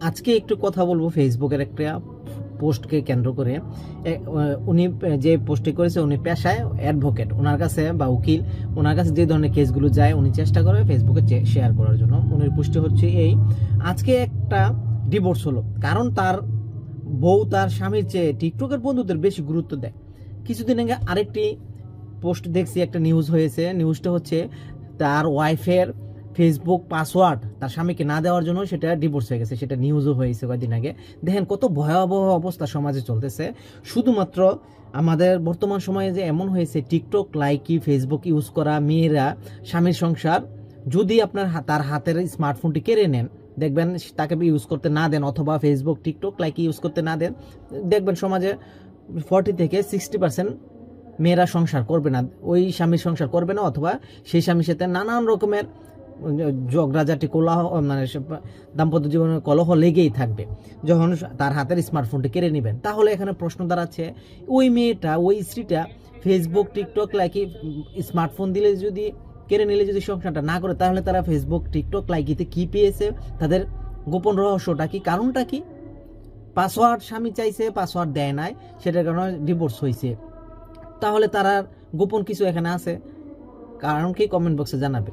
আজকে একটু কথা বলবো ফেসবুকের একটা পোস্টকে কেন্দ্র করে। উনি যে পোস্টটি করেছে, উনি পেশায় অ্যাডভোকেট, ওনার কাছে বা উকিল, ওনার কাছে যে ধরনের কেসগুলো যায় উনি চেষ্টা করে ফেসবুকে শেয়ার করার জন্য। উনির পোস্টটি হচ্ছে এই: আজকে একটা ডিভোর্স হলো কারণ তার বউ তার স্বামীর চেয়ে টিকটকের বন্ধুদের বেশি গুরুত্ব দেয়। কিছুদিন আগে আরেকটি পোস্ট দেখছি, একটা নিউজ হয়েছে। নিউজটা হচ্ছে তার ওয়াইফের ফেসবুক পাসওয়ার্ড তার স্বামীকে না দেওয়ার জন্য সেটা ডিভোর্স হয়ে গেছে, সেটা নিউজও হয়েছে কয়েকদিন আগে। দেখেন কত ভয়াবহ অবস্থা সমাজে চলতেছে। শুধুমাত্র আমাদের বর্তমান সময়ে যে এমন হয়েছে, টিকটক লাইকি ফেসবুক ইউজ করা মেয়েরা স্বামীর সংসার যদি আপনার তার হাতের স্মার্টফোনটি কেড়ে নেন, দেখবেন তাকে ইউজ করতে না দেন, অথবা ফেসবুক টিকটক লাইকি ইউজ করতে না দেন, দেখবেন সমাজে 40 থেকে 60% মেয়েরা সংসার করবে না, ওই স্বামীর সংসার করবে না, অথবা সেই স্বামীর সাথে নানান রকমের ঝগড়াঝাটি কোলাহ, মানে দাম্পত্য জীবনের কলহ লেগেই থাকবে যখন তার হাতের স্মার্টফোনটি কেড়ে নেবেন। তাহলে এখানে প্রশ্ন দাঁড়াচ্ছে, ওই মেয়েটা, ওই স্ত্রীটা ফেসবুক টিকটক লাইকি স্মার্টফোন দিলে যদি কেড়ে নিলে যদি সংসারটা না করে, তাহলে তারা ফেসবুক টিকটক লাইকিতে কি পেয়েছে, তাদের গোপন রহস্যটা কি, কারণটা কি? পাসওয়ার্ড স্বামী চাইছে, পাসওয়ার্ড দেয় নাই, সেটার কারণে ডিভোর্স হয়েছে। তাহলে তারা গোপন কিছু এখানে আছে, কারণ কি? কমেন্ট বক্সে জানাবে।